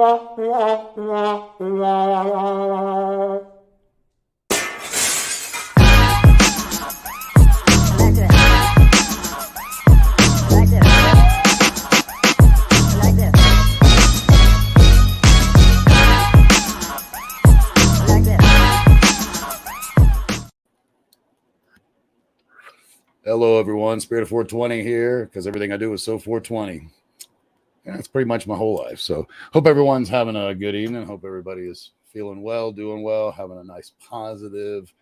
Hello, everyone. Spirit of 420 here because everything I do is so 420. And that's pretty much my whole life. So, hope everyone's having a good evening. Hope everybody is feeling well, doing well, having a nice, positive,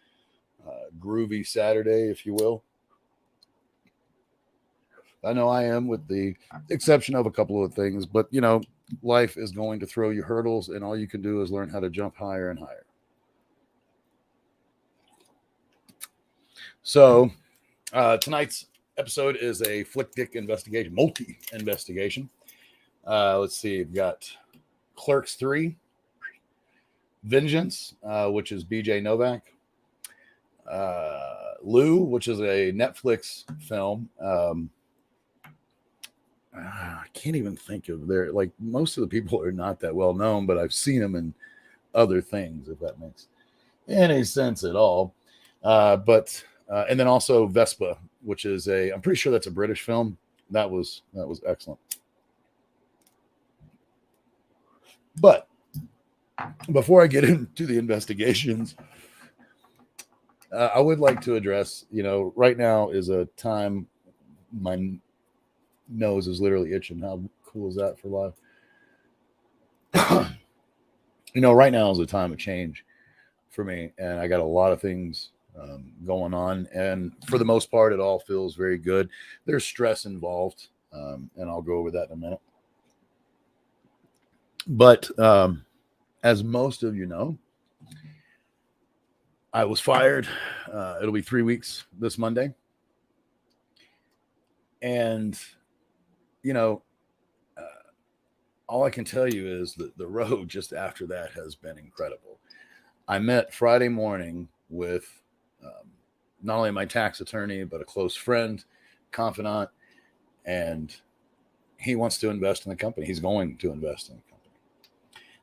groovy Saturday, if you will. I know I am, with the exception of a couple of things, but life is going to throw you hurdles, and all you can do is learn how to jump higher and higher. So, tonight's episode is a flick dick investigation, multi-investigation. Let's see, we've got Clerks 3, Vengeance, which is BJ Novak, Lou, which is a Netflix film. I can't even think of their, like, most of the people are not that well known, but I've seen them in other things, if that makes any sense at all. And then also Vesper, which is I'm pretty sure that's a British film. That was excellent. But before I get into the investigations, I would like to address, right now is a time my nose is literally itching. How cool is that for life? Right now is a time of change for me, and I got a lot of things going on, and for the most part, it all feels very good. There's stress involved, and I'll go over that in a minute. But as most of you know, I was fired. It'll be 3 weeks this Monday. And, all I can tell you is that the road just after that has been incredible. I met Friday morning with not only my tax attorney, but a close friend, confidant, and he wants to invest in the company. He's going to invest in the company.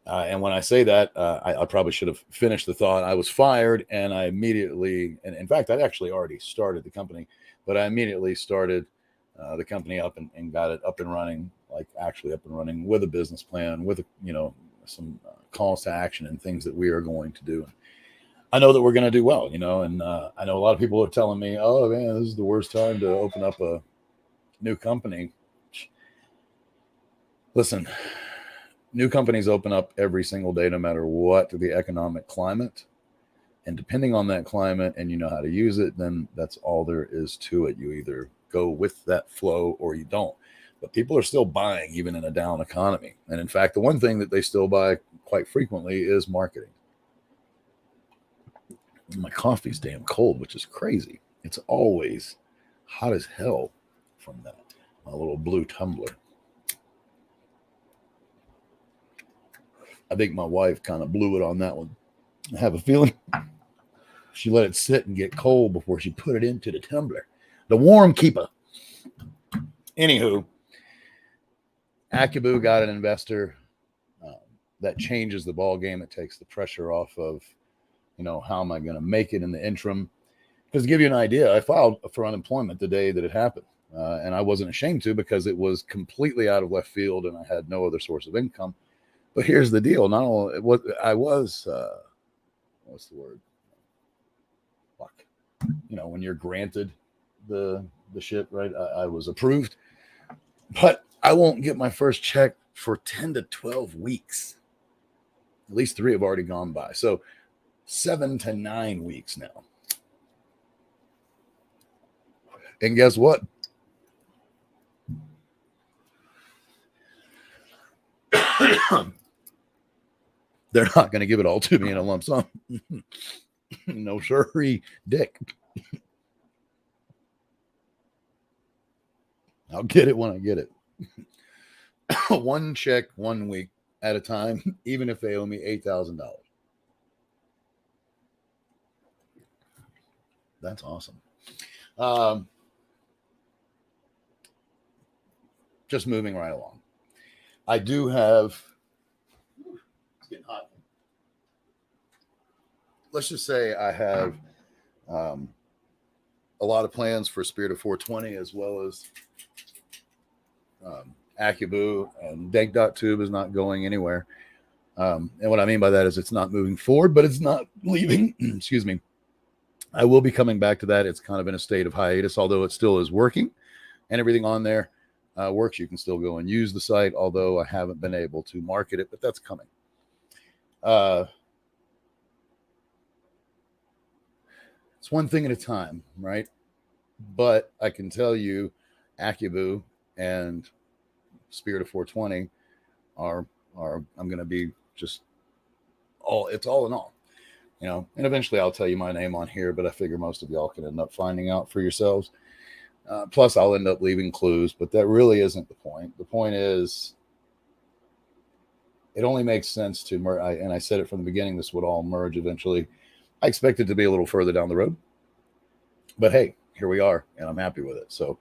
And when I say that, I probably should have finished the thought. I was fired, and I immediately, and in fact, I'd actually already started the company, but I immediately started the company up and got it up and running, like actually up and running, with a business plan, with some calls to action and things that we are going to do. I know that we're going to do well, and I know a lot of people are telling me, "Oh man, this is the worst time to open up a new company." Listen, new companies open up every single day, no matter what the economic climate. And depending on that climate, and you know how to use it, then that's all there is to it. You either go with that flow or you don't. But people are still buying even in a down economy. And in fact, the one thing that they still buy quite frequently is marketing. My coffee's damn cold, which is crazy. It's always hot as hell from that. My little blue tumbler. I think my wife kind of blew it on that one. I have a feeling she let it sit and get cold before she put it into the tumbler. The warm keeper. Anywho, Akibu got an investor. That changes the ball game. It takes the pressure off of, how am I going to make it in the interim? Because to give you an idea, I filed for unemployment the day that it happened. And I wasn't ashamed to, because it was completely out of left field and I had no other source of income. But here's the deal. Not only I was, what's the word? Fuck. When you're granted the shit, right? I was approved, but I won't get my first check for 10 to 12 weeks. At least 3 have already gone by. So 7 to 9 weeks now. And guess what? They're not going to give it all to me in a lump sum. No sirree, dick. I'll get it when I get it. One check, 1 week at a time, even if they owe me $8,000. That's awesome. Just moving right along. I do have It's getting hot. Let's just say I have a lot of plans for Spirit of 420, as well as Acubu, and Dank.tube is not going anywhere. And what I mean by that is it's not moving forward, but it's not leaving. Excuse me. I will be coming back to that. It's kind of in a state of hiatus, although it still is working and everything on there works. You can still go and use the site, although I haven't been able to market it, but that's coming. It's one thing at a time, right? But I can tell you, Acubu and Spirit of 420 are I'm going to be just it's all in all, you know. And eventually I'll tell you my name on here, but I figure most of y'all can end up finding out for yourselves. Plus I'll end up leaving clues, but that really isn't the point. The point is, it only makes sense to merge. And I said it from the beginning, this would all merge eventually. I expect it to be a little further down the road, but hey, here we are, and I'm happy with it. So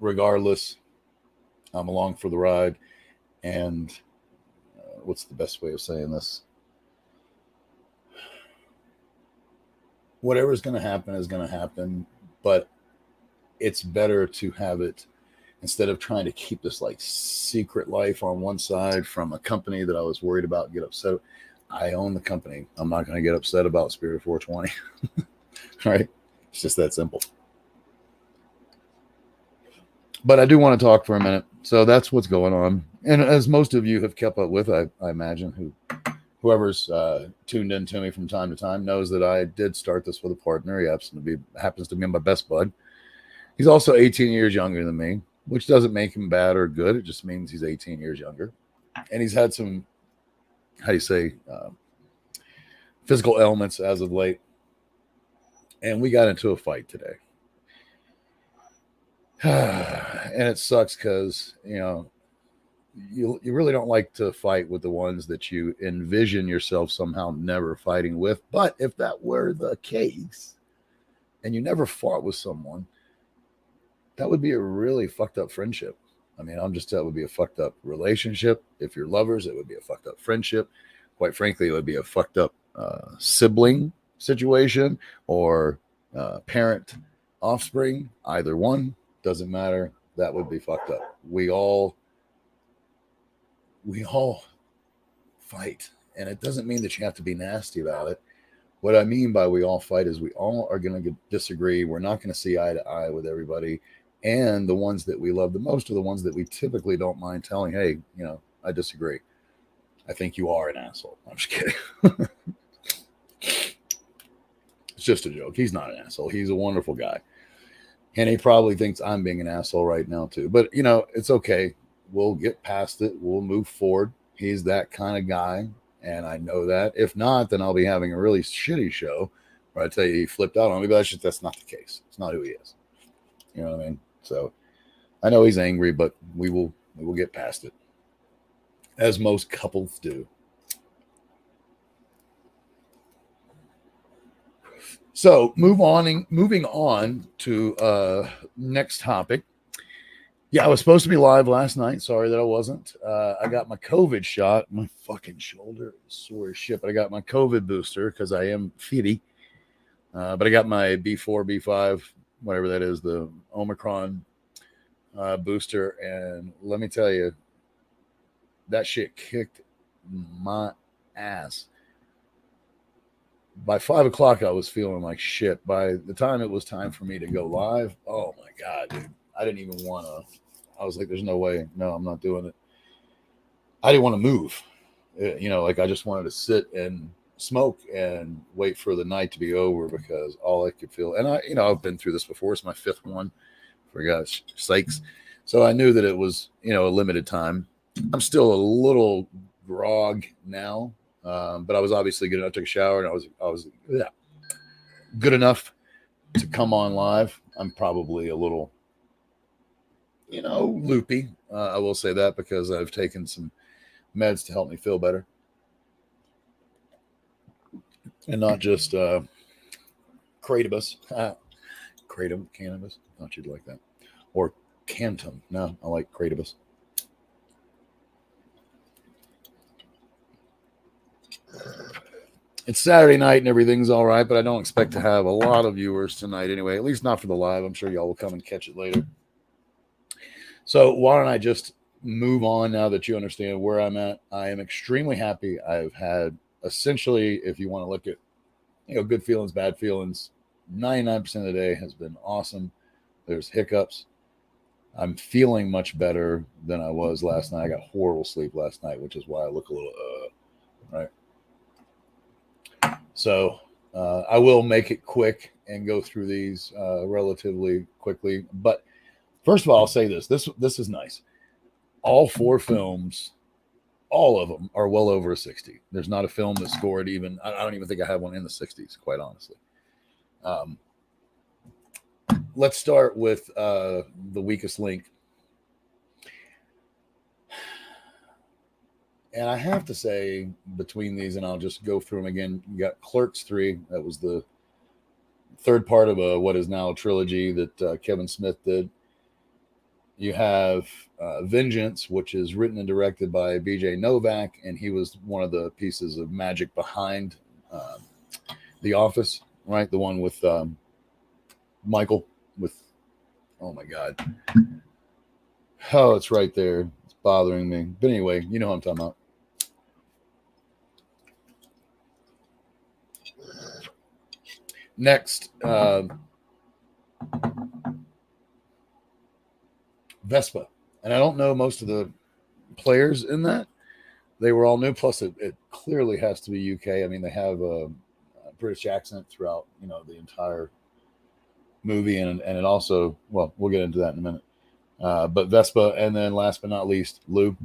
regardless, I'm along for the ride. And what's the best way of saying this? Whatever's going to happen is going to happen, but it's better to have it, instead of trying to keep this like secret life on one side from a company that I was worried about get upset. I own the company. I'm not going to get upset about Spirit of 420. Right? It's just that simple. But I do want to talk for a minute. So that's what's going on. And as most of you have kept up with, I imagine, whoever's tuned in to me from time to time knows that I did start this with a partner. He happens to be my best bud. He's also 18 years younger than me, which doesn't make him bad or good. It just means he's 18 years younger. And he's had some, physical ailments as of late. And we got into a fight today. And it sucks because, you really don't like to fight with the ones that you envision yourself somehow never fighting with. But if that were the case, and you never fought with someone, that would be a really fucked up friendship. I mean, that would be a fucked up relationship. If you're lovers, it would be a fucked up friendship. Quite frankly, it would be a fucked up sibling situation, or parent offspring. Either one, doesn't matter. That would be fucked up. We all fight, and it doesn't mean that you have to be nasty about it. What I mean by we all fight is we all are going to disagree. We're not going to see eye to eye with everybody. And the ones that we love the most are the ones that we typically don't mind telling, hey, I disagree. I think you are an asshole. I'm just kidding. It's just a joke. He's not an asshole. He's a wonderful guy. And he probably thinks I'm being an asshole right now too. But, it's okay. We'll get past it. We'll move forward. He's that kind of guy. And I know that. If not, then I'll be having a really shitty show where I tell you he flipped out on me. But that's not the case. It's not who he is. You know what I mean? So I know he's angry, but we will get past it, as most couples do. So moving on to next topic. Yeah, I was supposed to be live last night. Sorry that I wasn't. I got my COVID shot. My fucking shoulder is sore as shit. But I got my COVID booster because I am fitty. But I got my B4, B5, whatever that is, the Omicron booster. And let me tell you, that shit kicked my ass. By 5 o'clock, I was feeling like shit. By the time it was time for me to go live, oh my God, dude. I didn't even want to. I was like, there's no way. No, I'm not doing it. I didn't want to move. I just wanted to sit and smoke and wait for the night to be over, because all I could feel, and I've been through this before. It's my fifth one, for God's sakes. So I knew that it was, a limited time. I'm still a little grog now, but I was obviously good enough. I took a shower and I was good enough to come on live. I'm probably a little, loopy. I will say that, because I've taken some meds to help me feel better. And not just Kratom, cannabis. I thought you'd like that. Or Cantum. No, I like Kratom. It's Saturday night and everything's all right, but I don't expect to have a lot of viewers tonight anyway, at least not for the live. I'm sure y'all will come and catch it later. So why don't I just move on now that you understand where I'm at? I am extremely happy. I've had essentially, if you want to look at, good feelings, bad feelings, 99% of the day has been awesome. There's hiccups. I'm feeling much better than I was last night. I got horrible sleep last night, which is why I look a little, right? So I will make it quick and go through these relatively quickly. But first of all, I'll say this. This is nice. All 4 films, all of them are well over a 60. There's not a film that scored even, I don't even think I have one in the 60s, quite honestly. Let's start with The Weakest Link. And I have to say, between these, and I'll just go through them again, you got Clerks 3. That was the third part of what is now a trilogy that Kevin Smith did. You have Vengeance, which is written and directed by B.J. Novak, and he was one of the pieces of magic behind The Office, right? The one with Michael with, oh my God. Oh, it's right there. It's bothering me. But anyway, you know what I'm talking about. Next, Vesper. And I don't know most of the players in that. They were all new. Plus, it clearly has to be UK. I mean, they have a British accent throughout, the entire movie. And it also, well, we'll get into that in a minute. But Vespa, and then last but not least, Lou.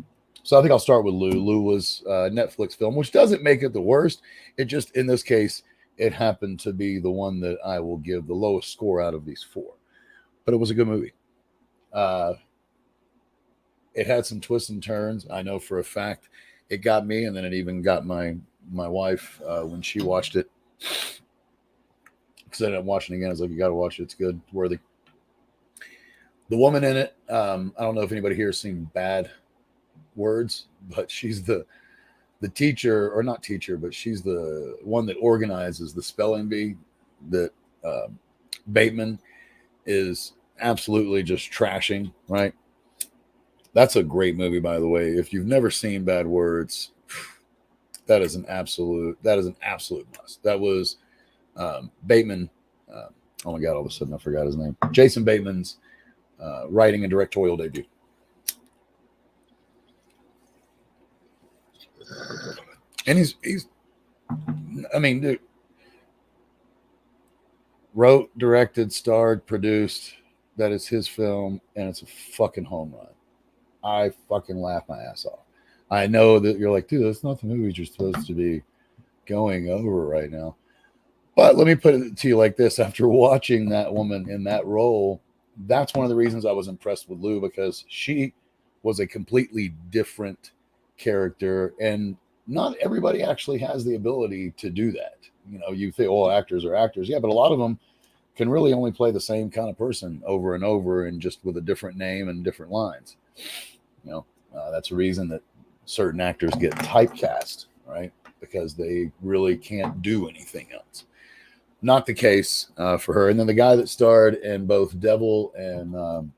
So I think I'll start with Lou. Lou was a Netflix film, which doesn't make it the worst. It just, in this case, it happened to be the one that I will give the lowest score out of these 4. But it was a good movie. It had some twists and turns. I know for a fact it got me, and then it even got my wife when she watched it. Because I ended up watching it again. I was like, you got to watch it. It's good. It's worthy. The woman in it, I don't know if anybody here has seen Bad Words, but she's the teacher, or not teacher, but she's the one that organizes the spelling bee that Bateman is absolutely just trashing, right? That's a great movie, by the way. If you've never seen Bad Words, that is an absolute must. That was Bateman. Oh my God! All of a sudden, I forgot his name. Jason Bateman's writing and directorial debut. And he's I mean, dude, wrote, directed, starred, produced. That is his film, and it's a fucking home run. I fucking laugh my ass off. I know that you're like, dude, that's not the movies you're supposed to be going over right now. But let me put it to you like this. After watching that woman in that role, that's one of the reasons I was impressed with Lou, because she was a completely different character, and not everybody actually has the ability to do that. You think all actors are actors. Yeah, but a lot of them can really only play the same kind of person over and over, and just with a different name and different lines. That's a reason that certain actors get typecast, right? Because they really can't do anything else. Not the case for her. And then the guy that starred in both Devil and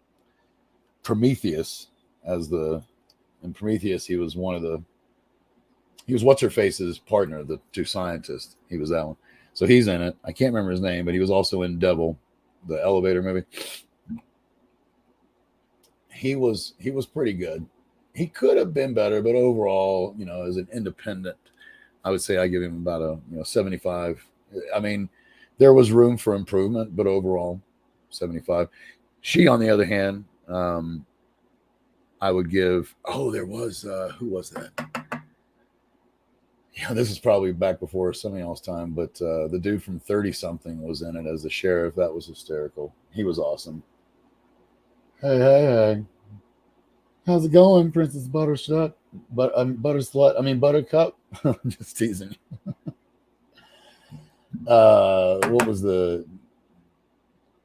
Prometheus, in Prometheus, he was what's her face's partner, the 2 scientists. He was that one. So he's in it. I can't remember his name, but he was also in Devil, the elevator movie. He was pretty good. He could have been better, but overall, as an independent, I would say I give him about a 75. I mean, there was room for improvement, but overall, 75. She, on the other hand, I would give. Oh, there was who was that? Yeah, this is probably back before something else time, but the dude from 30 something was in it as the sheriff. That was hysterical. He was awesome. Hey. How's it going, Princess Butterslut? Buttercup. Just teasing. What was the?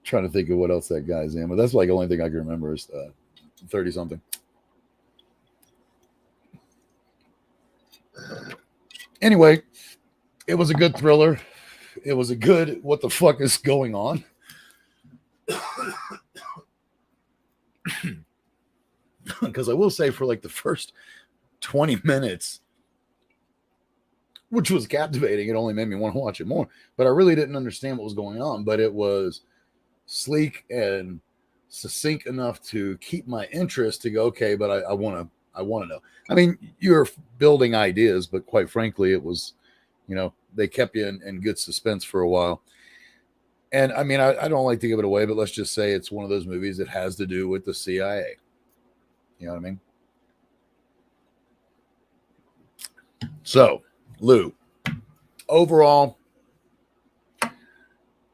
Trying to think of what else that guy's in, but that's like the only thing I can remember is 30 something. Anyway, it was a good thriller. It was a good what the fuck is going on. Because I will say, for like the first 20 minutes, which was captivating, it only made me want to watch it more. But I really didn't understand what was going on. But it was sleek and succinct enough to keep my interest to go, okay, but I want to know. I mean, you're building ideas, but quite frankly, it was, they kept you in good suspense for a while. And I mean, I don't like to give it away, but let's just say it's one of those movies that has to do with the CIA. You know what I mean? So, Lou, overall,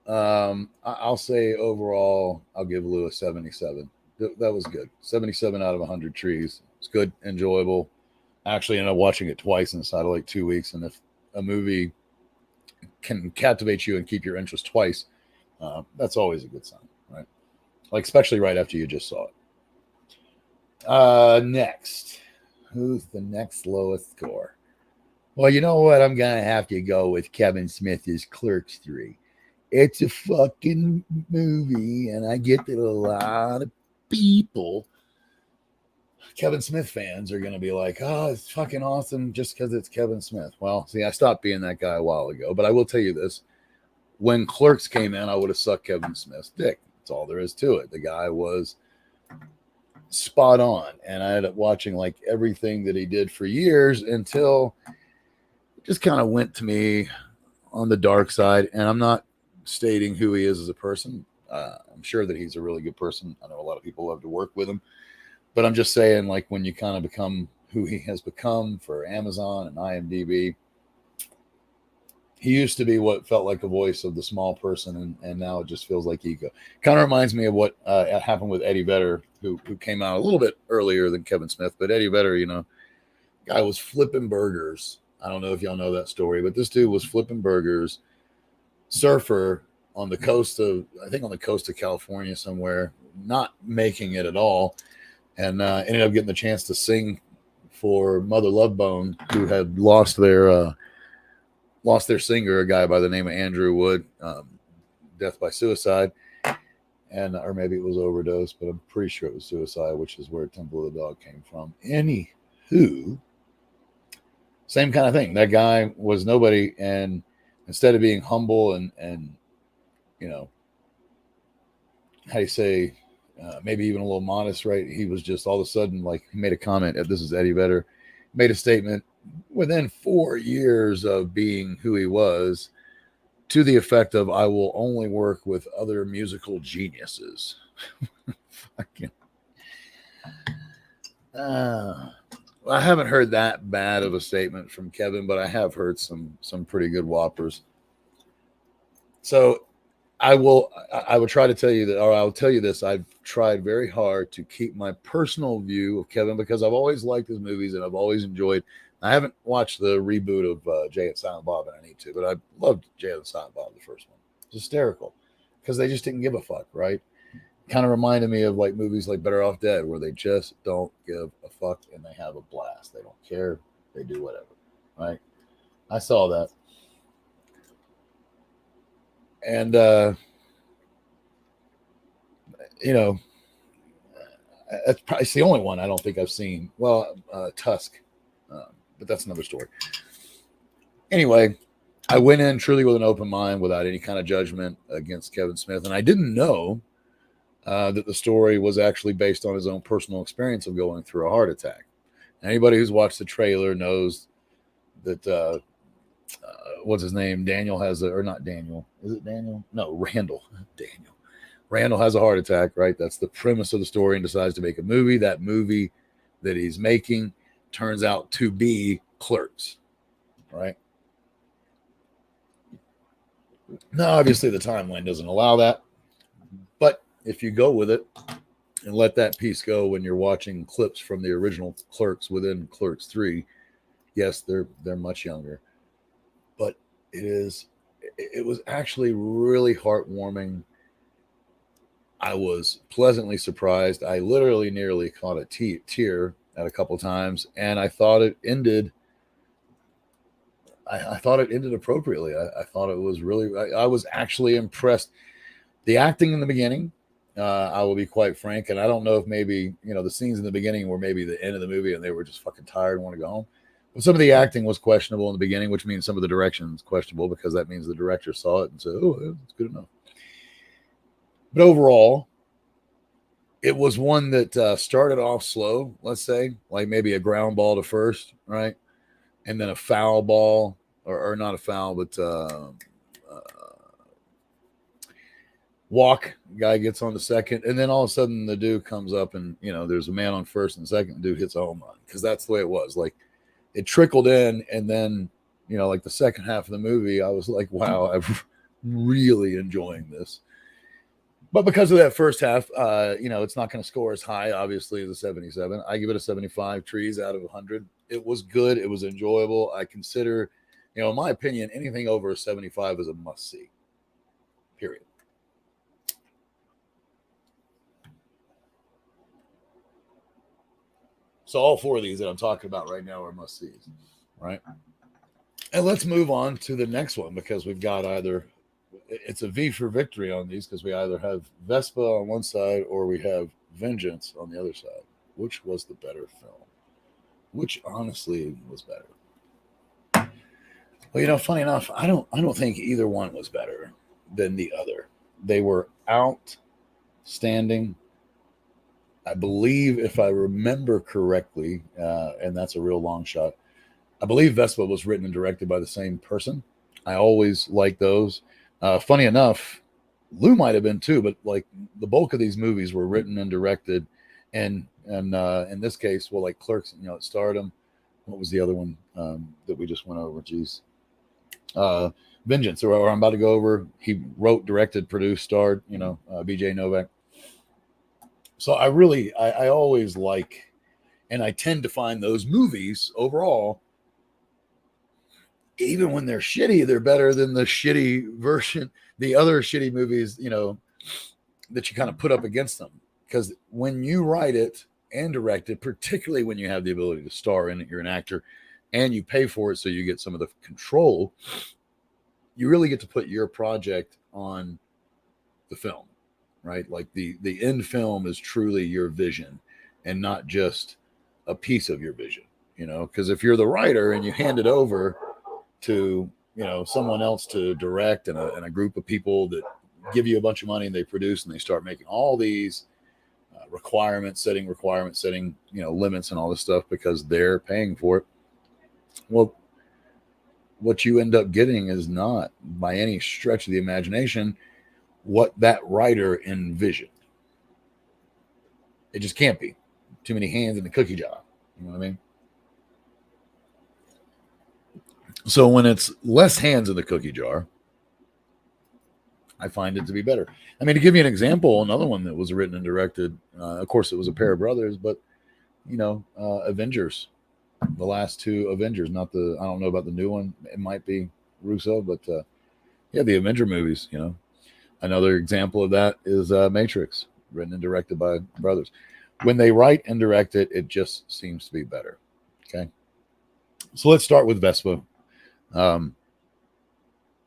I'll say overall, I'll give Lou a 77. That was good. 77 out of 100 trees. It's good, enjoyable. I actually ended up watching it twice inside of like 2 weeks. And if a movie can captivate you and keep your interest twice, that's always a good sign, right? Like, especially right after you just saw it. Next. Who's the next lowest score? Well, you know what? I'm going to have to go with Kevin Smith's Clerks 3. It's a fucking movie, and I get that a lot of people, Kevin Smith fans, are going to be like, oh, it's fucking awesome just because it's Kevin Smith. Well, see, I stopped being that guy a while ago, but I will tell you this. When Clerks came in, I would have sucked Kevin Smith's dick. That's all there is to it. The guy was spot on, and I ended up watching like everything that he did for years until it just kind of went to me on the dark side. And I'm not stating who he is as a person. I'm sure that he's a really good person. I know a lot of people love to work with him, but I'm just saying, like, when you kind of become who he has become for Amazon and IMDb, he used to be what felt like the voice of the small person, and now it just feels like ego. Kind of reminds me of what happened with Eddie Vedder, who came out a little bit earlier than Kevin Smith. But Eddie Vedder, guy was flipping burgers. I don't know if y'all know that story, but this dude was flipping burgers, surfer on the coast of California somewhere, not making it at all, and ended up getting the chance to sing for Mother Love Bone, who had lost their singer, a guy by the name of Andrew Wood, death by suicide, and or maybe it was overdose, but I'm pretty sure it was suicide, which is where Temple of the Dog came from. Anywho, same kind of thing. That guy was nobody, and instead of being humble and how do you say, maybe even a little modest, right? He was just all of a sudden, like, he made a comment. This is Eddie Vedder, made a statement within 4 years of being who he was, to the effect of, I will only work with other musical geniuses. Fucking. I haven't heard that bad of a statement from Kevin, but I have heard some pretty good whoppers. So I would try to tell you that, or I'll tell you this. I've tried very hard to keep my personal view of Kevin, because I've always liked his movies and I've always enjoyed. I haven't watched the reboot of Jay and Silent Bob, and I need to, but I loved Jay and Silent Bob, the first one. It's hysterical because they just didn't give a fuck, right? Kind of reminded me of like movies like Better Off Dead, where they just don't give a fuck and they have a blast. They don't care. They do whatever, right? I saw that. And, that's probably the only one I don't think I've seen. Well, Tusk, but that's another story. Anyway, I went in truly with an open mind, without any kind of judgment against Kevin Smith. And I didn't know that the story was actually based on his own personal experience of going through a heart attack. Anybody who's watched the trailer knows that, what's his name? Daniel has or not Daniel. Is it Daniel? No, Randall. Daniel. Randall has a heart attack, right? That's the premise of the story, and decides to make a movie. That movie that he's making turns out to be Clerks, right? Now, obviously, the timeline doesn't allow that, but if you go with it and let that piece go when you're watching clips from the original Clerks within Clerks 3, yes, they're much younger, but it was actually really heartwarming. I was pleasantly surprised. I literally nearly caught a tear at a couple times, and I thought it ended I thought it ended appropriately. I thought it was really. I was actually impressed. The acting in the beginning, I will be quite frank, and I don't know if maybe the scenes in the beginning were maybe the end of the movie and they were just fucking tired and want to go home. But some of the acting was questionable in the beginning, which means some of the direction is questionable because that means the director saw it and said, "Oh, it's good enough." But overall, it was one that started off slow. Let's say, like maybe a ground ball to first, right, and then a foul ball, or not a foul, but walk. Guy gets on the second, and then all of a sudden the dude comes up, and there's a man on first and second. The dude hits a home run because that's the way it was. Like it trickled in, and then like the second half of the movie, I was like, wow, I'm really enjoying this. But because of that first half, it's not going to score as high, obviously, as a 77. I give it a 75 trees out of 100. It was good. It was enjoyable. I consider, in my opinion, anything over a 75 is a must see. Period. So all four of these that I'm talking about right now are must sees, right? And let's move on to the next one because we've got it's a V for victory on these because we either have Vespa on one side or we have Vengeance on the other side. Which was the better film? Which honestly was better? Well, funny enough, I don't think either one was better than the other. They were outstanding. I believe, if I remember correctly, and that's a real long shot, I believe Vespa was written and directed by the same person. I always like those. Funny enough, Lou might have been too, but like the bulk of these movies were written and directed, and in this case, well, like Clerks, it starred him. What was the other one that we just went over? Jeez, Vengeance, or I'm about to go over. He wrote, directed, produced, starred. B.J. Novak. So I always like, and I tend to find those movies overall, even when they're shitty, they're better than the shitty version, the other shitty movies, that you kind of put up against them. Because when you write it and direct it, particularly when you have the ability to star in it, you're an actor, and you pay for it so you get some of the control, you really get to put your project on the film, right? Like the end film is truly your vision and not just a piece of your vision, because if you're the writer and you hand it over to someone else to direct and a group of people that give you a bunch of money and they produce and they start making all these requirement setting limits and all this stuff because they're paying for it. Well, what you end up getting is not by any stretch of the imagination what that writer envisioned. It just can't be. Too many hands in the cookie jar. You know what I mean? So when it's less hands in the cookie jar, I find it to be better. I mean, to give you an example, another one that was written and directed, of course, it was a pair of brothers, but Avengers, the last two Avengers, I don't know about the new one. It might be Russo, but the Avenger movies. Another example of that is Matrix, written and directed by brothers. When they write and direct it, it just seems to be better. Okay, so let's start with Vespa.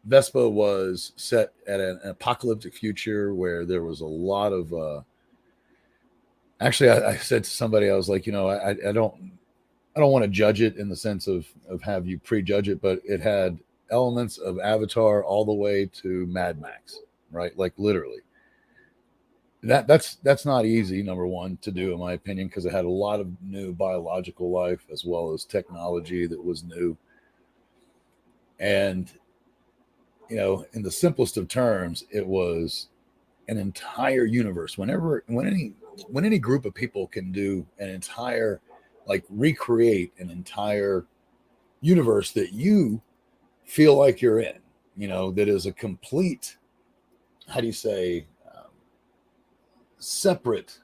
Vespa was set at an apocalyptic future where there was a lot of. Actually, I said to somebody, I was like, I don't want to judge it in the sense of have you prejudge it, but it had elements of Avatar all the way to Mad Max, right? Like literally. That's not easy, number one, to do in my opinion, because it had a lot of new biological life as well as technology that was new. And in the simplest of terms, it was an entire universe. When any group of people can do an entire, like recreate an entire universe that you feel like you're in, that is a complete, how do you say, separate,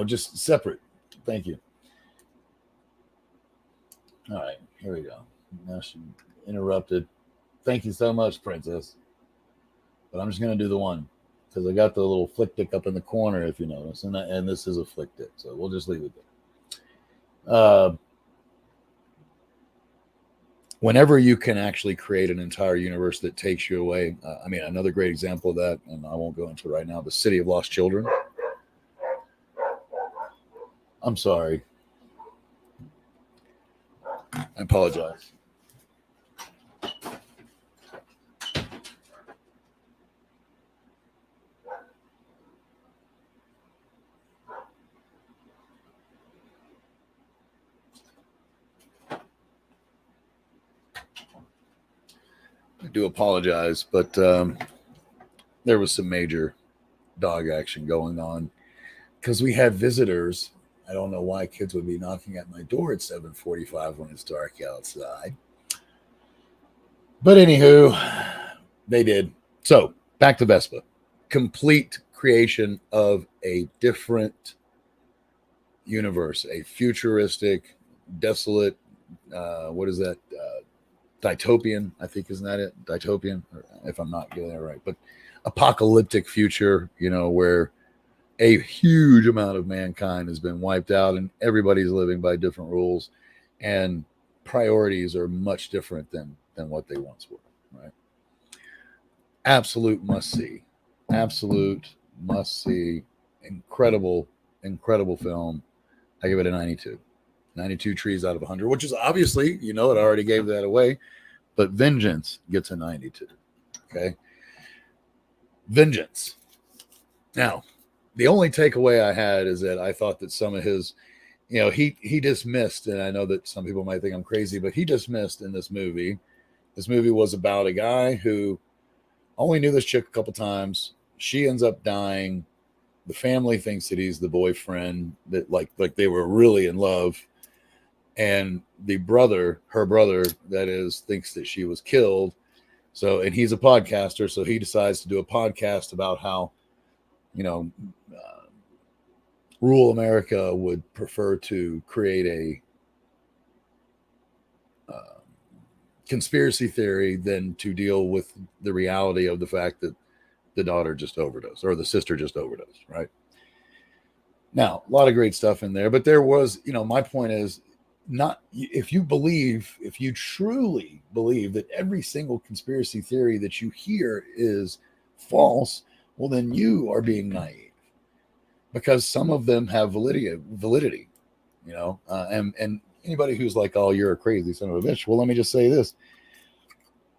just separate. Thank you. All right, here we go. Now she interrupted. Thank you so much, Princess. But I'm just going to do the one because I got the little flick dick up in the corner, if you notice. And this is a flick dick, so we'll just leave it there. whenever you can actually create an entire universe that takes you away. I mean, another great example of that, and I won't go into it right now, the City of Lost Children. I'm sorry. I apologize. I do apologize, but there was some major dog action going on because we had visitors. I don't know why kids would be knocking at my door at 7:45 when it's dark outside. But anywho, they did. So back to Vespa. Complete creation of a different universe, a futuristic, desolate, what is that? Dytopian, I think, isn't that it? Dytopian, if I'm not getting it right. But apocalyptic future, where a huge amount of mankind has been wiped out and everybody's living by different rules and priorities are much different than what they once were, right? Absolute must see. Absolute must see. Incredible, incredible film. I give it a 92. 92 trees out of 100, which is obviously, it already gave that away, but Vengeance gets a 92. Okay. Vengeance. Now, the only takeaway I had is that I thought that some of his, he dismissed, and I know that some people might think I'm crazy, but he dismissed in this movie. This movie was about a guy who only knew this chick a couple times. She ends up dying. The family thinks that he's the boyfriend, that like they were really in love. And her brother, that is, thinks that she was killed. So, and he's a podcaster, so he decides to do a podcast about how, rural America would prefer to create a conspiracy theory than to deal with the reality of the fact that the daughter just overdosed or the sister just overdosed, right? Now, a lot of great stuff in there, but there was, my point is, not if you truly believe that every single conspiracy theory that you hear is false, well, then you are being naive, because some of them have validity, and anybody who's like, oh, you're a crazy son of a bitch. Well, let me just say this.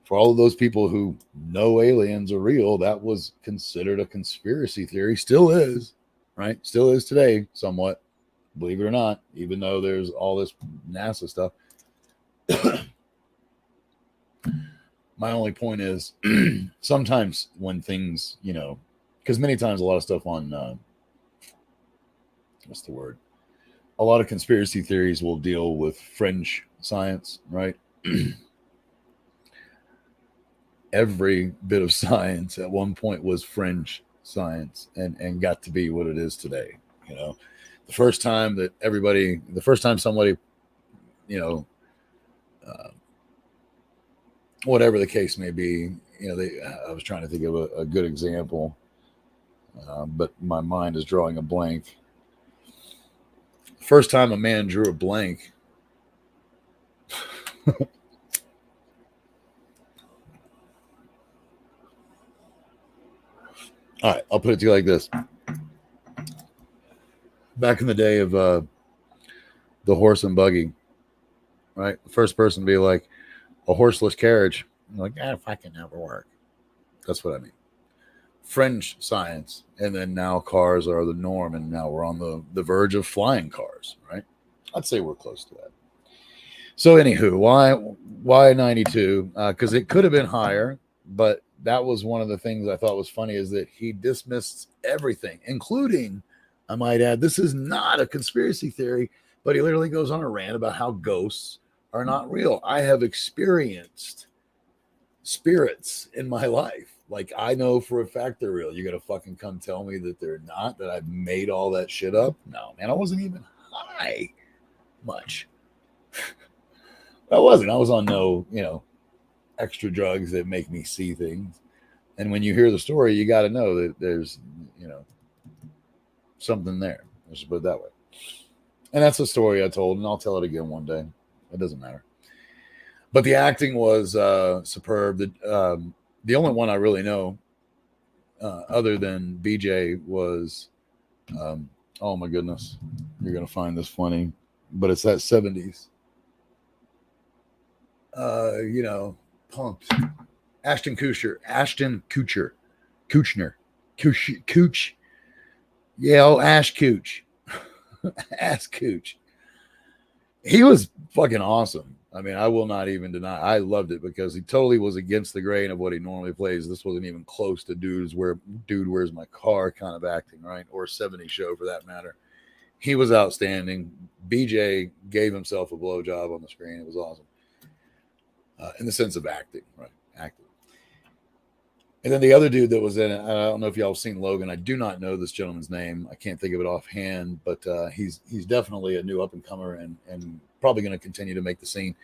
For all of those people who know aliens are real, that was considered a conspiracy theory. Still is, right? Still is today, somewhat. Believe it or not, even though there's all this NASA stuff. My only point is sometimes when things, because many times a lot of stuff on, what's the word? A lot of conspiracy theories will deal with fringe science, right? Every bit of science at one point was fringe science and got to be what it is today. The first time somebody, whatever the case may be, I was trying to think of a good example, but my mind is drawing a blank. First time a man drew a blank. All right, I'll put it to you like this. Back in the day of the horse and buggy, right? The first person to be like, a horseless carriage. I'm like, fucking never work. That's what I mean. Fringe science. And then now cars are the norm, and now we're on the verge of flying cars, right? I'd say we're close to that. So anywho, why 92? Because it could have been higher, but that was one of the things I thought was funny, is that he dismissed everything, including, I might add, this is not a conspiracy theory, but he literally goes on a rant about how ghosts are not real. I have experienced spirits in my life. Like, I know for a fact they're real. You got to fucking come tell me that they're not, that I've made all that shit up? No, man, I wasn't even high much. I wasn't. I was on no, extra drugs that make me see things. And when you hear the story, you got to know that there's, something there. Let's just put it that way. And that's a story I told, and I'll tell it again one day. It doesn't matter. But the acting was superb. The only one I really know, other than BJ, was oh my goodness, you're gonna find this funny, but it's that '70s. You know, punked. Kuchner, Cooch. Yeah, oh, Ash Cooch, Ash Cooch. He was fucking awesome. I mean, I will not even deny. I loved it because he totally was against the grain of what he normally plays. This wasn't even close to dude, where's my car kind of acting, right? Or 70 show for that matter. He was outstanding. BJ gave himself a blowjob on the screen. It was awesome. In the sense of acting, right? Acting. And then the other dude that was in it, I don't know if y'all have seen Logan. I do not know this gentleman's name. I can't think of it offhand, but he's definitely a new up and comer and probably going to continue to make the scene.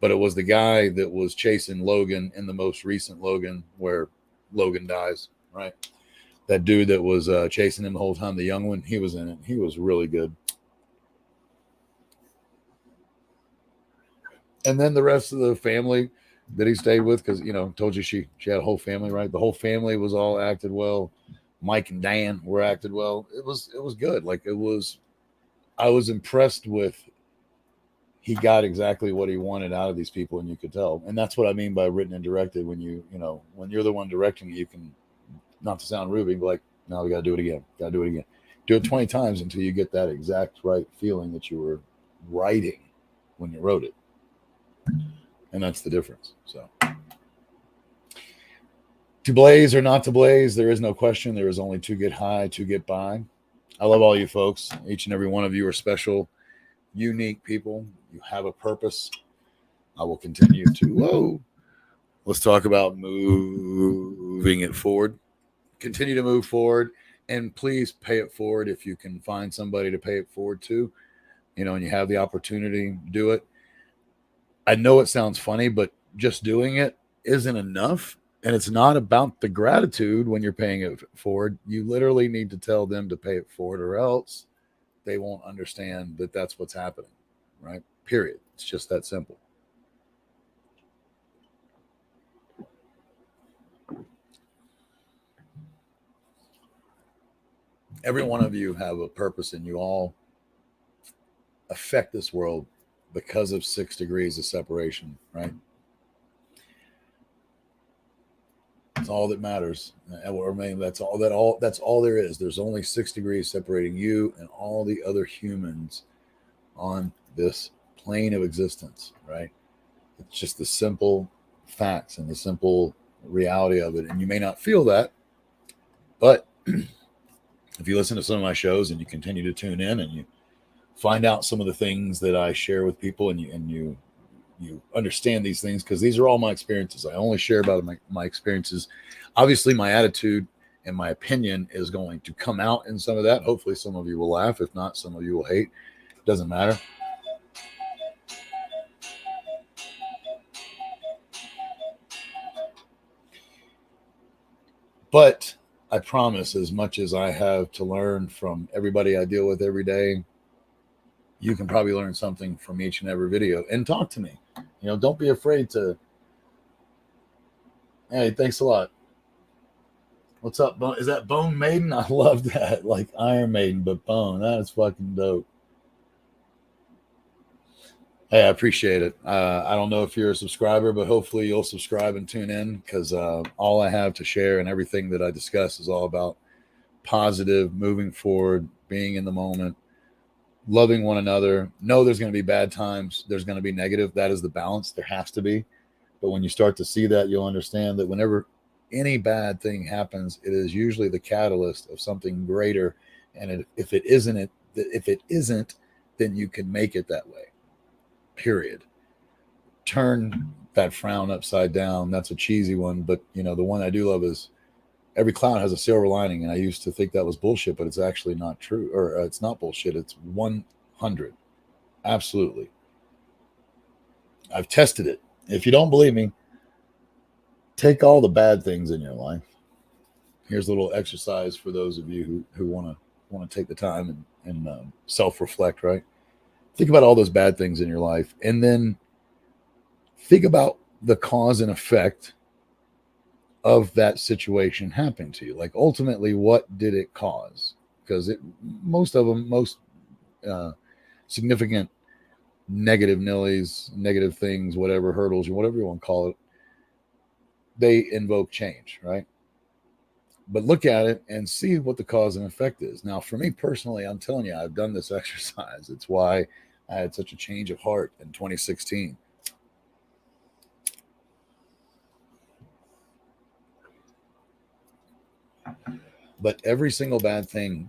But it was the guy that was chasing Logan in the most recent Logan, where Logan dies, right? That dude that was chasing him the whole time, the young one, he was in it. He was really good. And then the rest of the family that he stayed with, because told you she had a whole family, right? The whole family was all acted well. Mike and Dan were acted well. It was good. Like I was impressed with. He got exactly what he wanted out of these people, and you could tell. And that's what I mean by written and directed. When when you're the one directing, you can, not to sound rude, but like, no, we got to do it again. Got to do it again. Do it 20 times until you get that exact right feeling that you were writing when you wrote it. And that's the difference. So, to blaze or not to blaze, there is no question. There is only to get high, to get by. I love all you folks. Each and every one of you are special, unique people. You have a purpose. I will continue to. Let's talk about moving it forward. Continue to move forward, and please pay it forward if you can find somebody to pay it forward to. And you have the opportunity, do it. I know it sounds funny, but just doing it isn't enough. And it's not about the gratitude when you're paying it forward. You literally need to tell them to pay it forward, or else they won't understand that that's what's happening, right? Period. It's just that simple. Every one of you have a purpose, and you all affect this world because of 6 degrees of separation, right? That's all that matters. Or maybe that's all there is. There's only 6 degrees separating you and all the other humans on this plane of existence, right? It's just the simple facts and the simple reality of it. And you may not feel that, but if you listen to some of my shows and you continue to tune in and you find out some of the things that I share with people, and you understand these things, because these are all my experiences. I only share about my experiences. Obviously, my attitude and my opinion is going to come out in some of that. Hopefully, some of you will laugh. If not, some of you will hate. Doesn't matter. But I promise, as much as I have to learn from everybody I deal with every day, you can probably learn something from each and every video. And talk to me. Don't be afraid to. Hey, thanks a lot. What's up, Bone? Is that Bone Maiden? I love that. Like Iron Maiden, but Bone. That is fucking dope. Hey, I appreciate it. I don't know if you're a subscriber, but hopefully you'll subscribe and tune in, because all I have to share and everything that I discuss is all about positive, moving forward, being in the moment, loving one another. No, there's going to be bad times. There's going to be negative. That is the balance. There has to be. But when you start to see that, you'll understand that whenever any bad thing happens, it is usually the catalyst of something greater. And if it isn't, then you can make it that way. Period. Turn that frown upside down. That's a cheesy one, but the one I do love is every cloud has a silver lining. And I used to think that was bullshit, but it's actually not true, or it's not bullshit. It's 100. Absolutely. I've tested it. If you don't believe me, take all the bad things in your life. Here's a little exercise for those of you who want to take the time and self-reflect, right? Think about all those bad things in your life, and then think about the cause and effect of that situation happening to you. Like, ultimately, what did it cause? Because most significant negative nillies, negative things, whatever hurdles, whatever you want to call it, they invoke change, right? But look at it and see what the cause and effect is. Now, for me personally, I'm telling you, I've done this exercise. It's why I had such a change of heart in 2016. But every single bad thing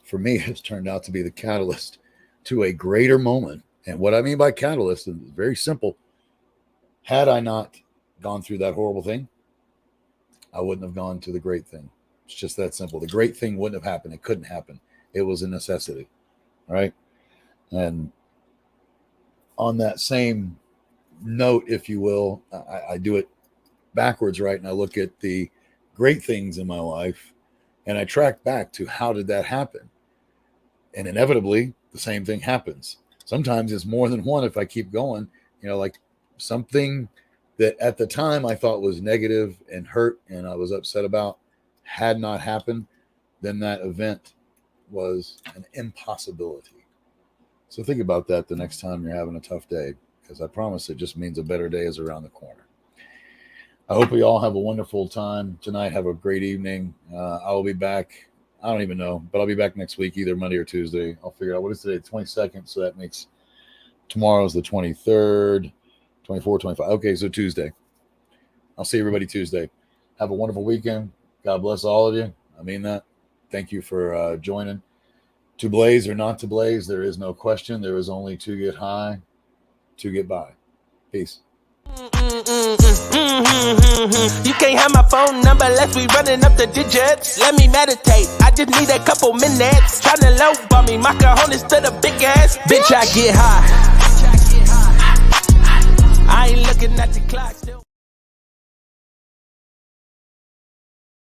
for me has turned out to be the catalyst to a greater moment. And what I mean by catalyst is very simple. Had I not gone through that horrible thing, I wouldn't have gone to the great thing. It's just that simple. The great thing wouldn't have happened. It couldn't happen. It was a necessity, right? And on that same note, if you will, I do it backwards, right? And I look at the great things in my life and I track back to how did that happen? And inevitably, the same thing happens. Sometimes it's more than one if I keep going, like something that at the time I thought was negative and hurt and I was upset about had not happened, then that event was an impossibility. So think about that the next time you're having a tough day, because I promise it just means a better day is around the corner. I hope we all have a wonderful time tonight. Have a great evening. I will be back. I don't even know, but I'll be back next week, either Monday or Tuesday. I'll figure out what is today, 22nd. So that makes tomorrow's the 23rd, 24, 25. Okay, so Tuesday. I'll see everybody Tuesday. Have a wonderful weekend. God bless all of you. I mean that. Thank you for joining. To blaze or not to blaze, there is no question. There is only to get high, to get by. Peace. You can't have my phone number unless we running up the digits. Let me meditate, I just need a couple minutes. Tryna low ball me, my cojones to the big ass. Bitch, I get high. I ain't looking at the clock.